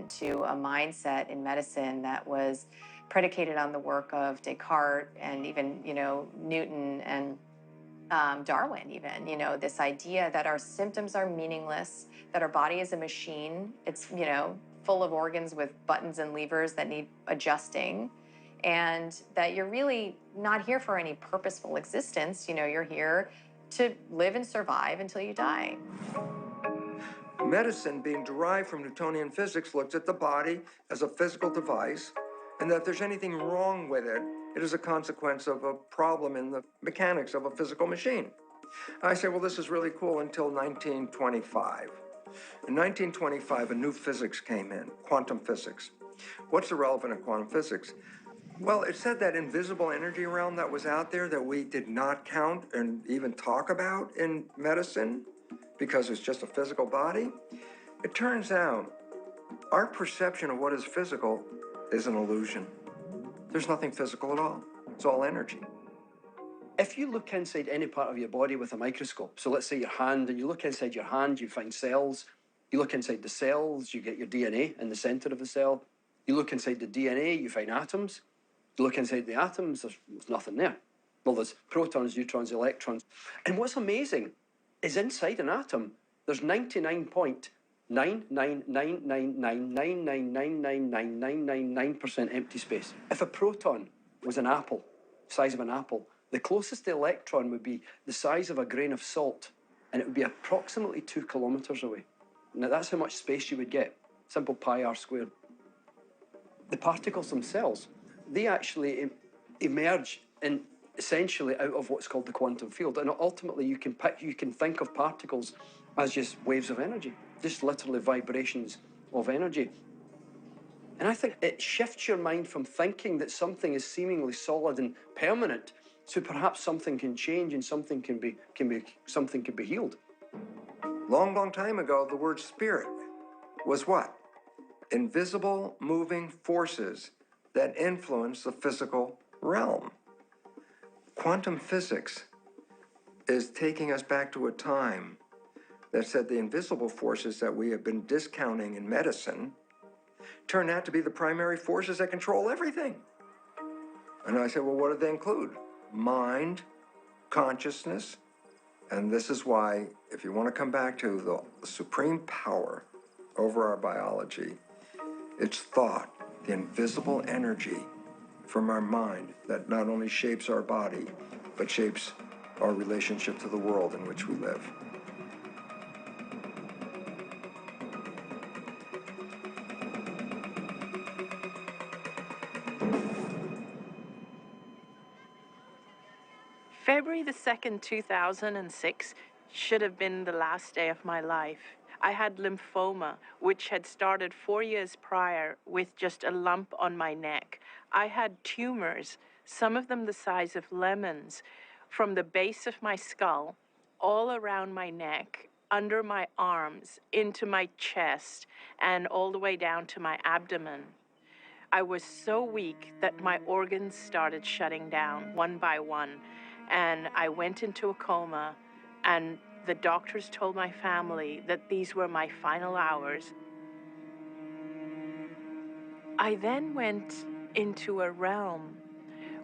to a mindset in medicine that was predicated on the work of Descartes and even, Newton and Darwin, even, this idea that our symptoms are meaningless, that our body is a machine. It's, full of organs with buttons and levers that need adjusting, and that you're really not here for any purposeful existence. You're here to live and survive until you die. Medicine, being derived from Newtonian physics, looks at the body as a physical device, and that if there's anything wrong with it, it is a consequence of a problem in the mechanics of a physical machine. I say, well, this is really cool until 1925. In 1925, a new physics came in, quantum physics. What's the relevance of quantum physics? Well, it said that invisible energy realm that was out there that we did not count and even talk about in medicine because it's just a physical body. It turns out our perception of what is physical is an illusion. There's nothing physical at all. It's all energy. If you look inside any part of your body with a microscope, so let's say your hand, and you look inside your hand, you find cells. You look inside the cells, you get your DNA in the center of the cell. You look inside the DNA, you find atoms. You look inside the atoms, there's nothing there. Well, there's protons, neutrons, electrons. And what's amazing is inside an atom, there's 99.9999999999999% empty space. If a proton was an apple, size of an apple, the closest electron would be the size of a grain of salt, and it would be approximately 2 kilometers away. Now, that's how much space you would get. Simple pi r squared. The particles themselves, they actually emerge essentially out of what's called the quantum field. And ultimately, you can think of particles as just waves of energy, just literally vibrations of energy. And I think it shifts your mind from thinking that something is seemingly solid and permanent to perhaps something can change and something can be healed. Long, long time ago, the word spirit was what? Invisible moving forces that influence the physical realm. Quantum physics is taking us back to a time that said the invisible forces that we have been discounting in medicine turn out to be the primary forces that control everything. And I said, well, what do they include? Mind, consciousness, and this is why, if you want to come back to the supreme power over our biology, it's thought, the invisible energy from our mind that not only shapes our body, but shapes our relationship to the world in which we live. February the 2nd, 2006 should have been the last day of my life. I had lymphoma, which had started 4 years prior with just a lump on my neck. I had tumors, some of them the size of lemons, from the base of my skull, all around my neck, under my arms, into my chest, and all the way down to my abdomen. I was so weak that my organs started shutting down one by one, and I went into a coma, and the doctors told my family that these were my final hours. I then went into a realm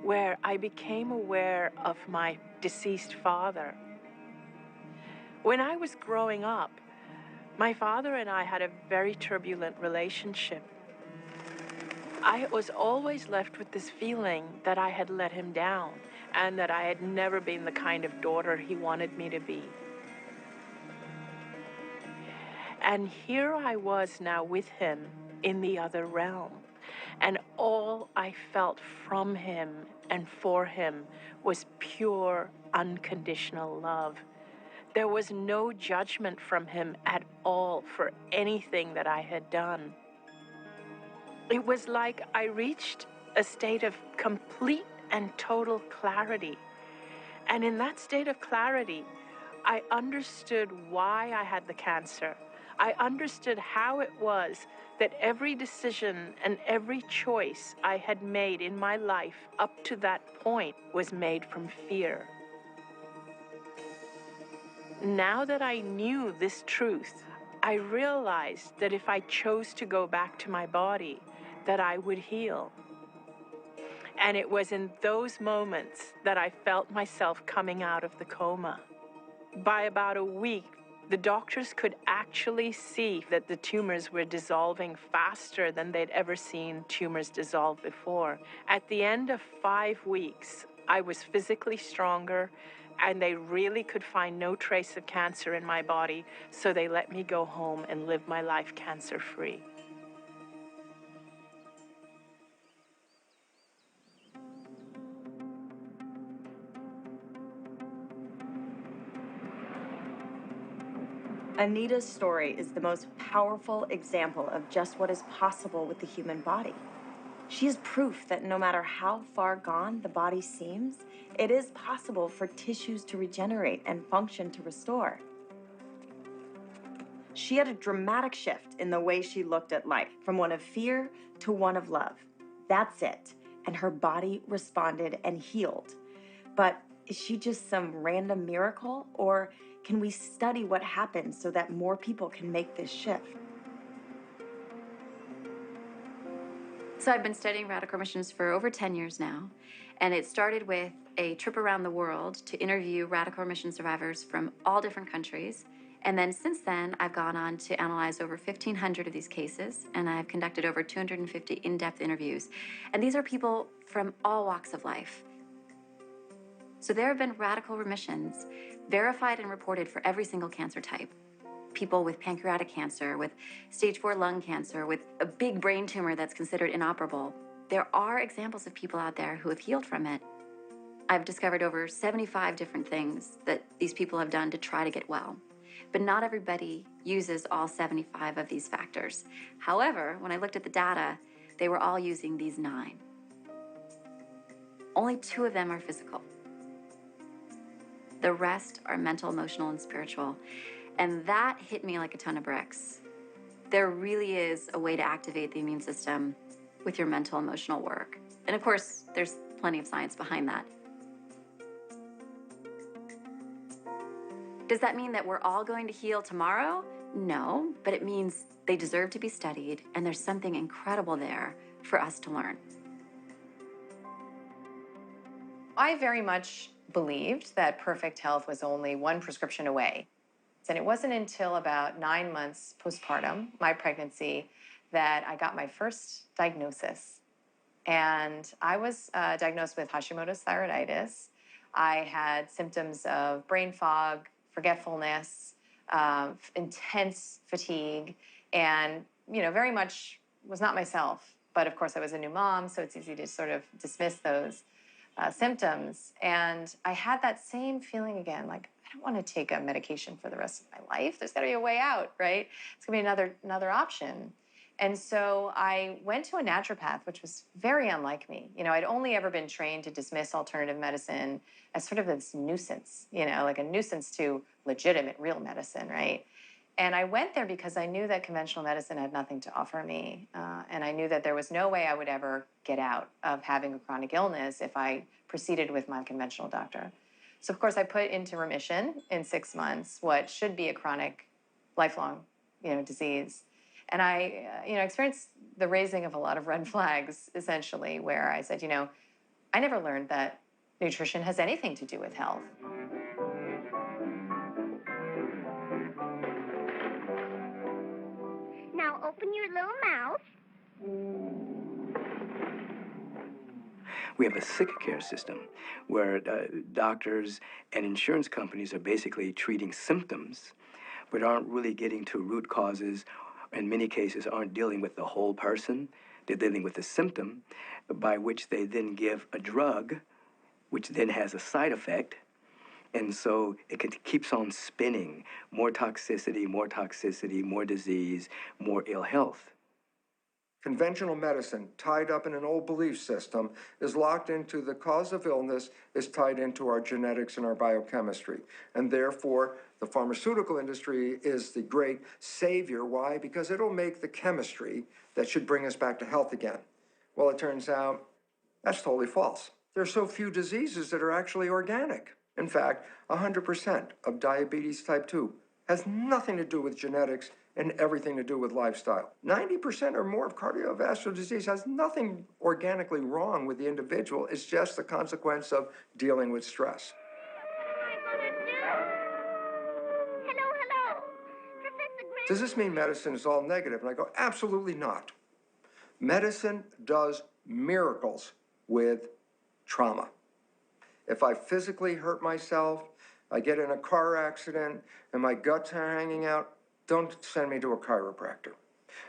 where I became aware of my deceased father. When I was growing up, my father and I had a very turbulent relationship. I was always left with this feeling that I had let him down and that I had never been the kind of daughter he wanted me to be. And here I was now with him in the other realm, and all I felt from him and for him was pure, unconditional love. There was no judgment from him at all for anything that I had done. It was like I reached a state of complete and total clarity. And in that state of clarity, I understood why I had the cancer. I understood how it was that every decision and every choice I had made in my life up to that point was made from fear. Now that I knew this truth, I realized that if I chose to go back to my body, that I would heal. And it was in those moments that I felt myself coming out of the coma. By about a week, the doctors could actually see that the tumors were dissolving faster than they'd ever seen tumors dissolve before. At the end of 5 weeks, I was physically stronger, and they really could find no trace of cancer in my body, so they let me go home and live my life cancer-free. Anita's story is the most powerful example of just what is possible with the human body. She is proof that no matter how far gone the body seems, it is possible for tissues to regenerate and function to restore. She had a dramatic shift in the way she looked at life, from one of fear to one of love. That's it. And her body responded and healed. But is she just some random miracle, or can we study what happens so that more people can make this shift? So I've been studying radical remissions for over 10 years now, and it started with a trip around the world to interview radical remission survivors from all different countries. And then since then, I've gone on to analyze over 1,500 of these cases, and I've conducted over 250 in-depth interviews. And these are people from all walks of life. So there have been radical remissions verified and reported for every single cancer type. People with pancreatic cancer, with stage 4 lung cancer, with a big brain tumor that's considered inoperable. There are examples of people out there who have healed from it. I've discovered over 75 different things that these people have done to try to get well. But not everybody uses all 75 of these factors. However, when I looked at the data, they were all using these 9. Only 2 of them are physical. The rest are mental, emotional, and spiritual. And that hit me like a ton of bricks. There really is a way to activate the immune system with your mental, emotional work. And of course, there's plenty of science behind that. Does that mean that we're all going to heal tomorrow? No, but it means they deserve to be studied, and there's something incredible there for us to learn. I very much believed that perfect health was only one prescription away. And it wasn't until about 9 months postpartum, my pregnancy, that I got my first diagnosis. And I was diagnosed with Hashimoto's thyroiditis. I had symptoms of brain fog, forgetfulness, intense fatigue, and very much was not myself. But of course, I was a new mom, so it's easy to sort of dismiss those symptoms. And I had that same feeling again, like, I don't want to take a medication for the rest of my life. There's got to be a way out, right? It's going to be another option. And so I went to a naturopath, which was very unlike me. I'd only ever been trained to dismiss alternative medicine as sort of this nuisance, like a nuisance to legitimate, real medicine, right? And I went there because I knew that conventional medicine had nothing to offer me. And I knew that there was no way I would ever get out of having a chronic illness if I proceeded with my conventional doctor. So, of course, I put into remission in 6 months what should be a chronic, lifelong, disease. And I, experienced the raising of a lot of red flags, essentially, where I said, I never learned that nutrition has anything to do with health. Now open your little mouth. We have a sick care system where doctors and insurance companies are basically treating symptoms, but aren't really getting to root causes. In many cases, aren't dealing with the whole person. They're dealing with the symptom, by which they then give a drug, which then has a side effect. And so it keeps on spinning. More toxicity, more disease, more ill health. Conventional medicine, tied up in an old belief system, is locked into the cause of illness, is tied into our genetics and our biochemistry. And therefore, the pharmaceutical industry is the great savior. Why? Because it'll make the chemistry that should bring us back to health again. Well, it turns out that's totally false. There are so few diseases that are actually organic. In fact, 100% of diabetes type 2 has nothing to do with genetics and everything to do with lifestyle. 90% or more of cardiovascular disease has nothing organically wrong with the individual. It's just the consequence of dealing with stress. Hello. Professor Grant. Does this mean medicine is all negative? And I go, absolutely not. Medicine does miracles with trauma. If I physically hurt myself, I get in a car accident, and my guts are hanging out, don't send me to a chiropractor.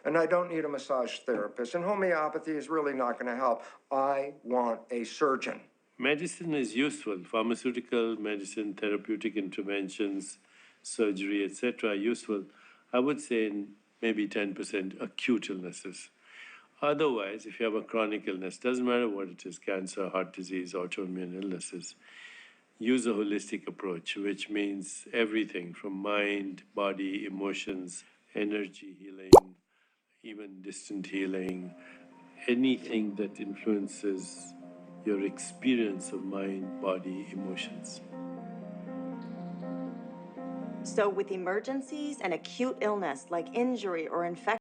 And I don't need a massage therapist. And homeopathy is really not going to help. I want a surgeon. Medicine is useful. Pharmaceutical medicine, therapeutic interventions, surgery, etc. are useful. I would say in maybe 10% acute illnesses. Otherwise, if you have a chronic illness, doesn't matter what it is, cancer, heart disease, autoimmune illnesses, use a holistic approach, which means everything from mind, body, emotions, energy healing, even distant healing, anything that influences your experience of mind, body, emotions. So with emergencies and acute illness like injury or infection,